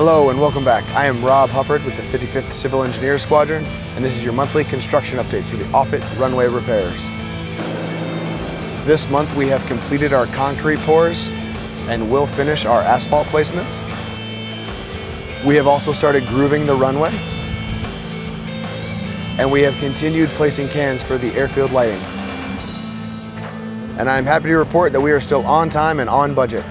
Hello and welcome back. I am Rob Hufford with the 55th Civil Engineers Squadron, and this is your monthly construction update for the Offutt runway repairs. This month we have completed our concrete pours and will finish our asphalt placements. We have also started grooving the runway, and we have continued placing cans for the airfield lighting. And I'm happy to report that we are still on time and on budget.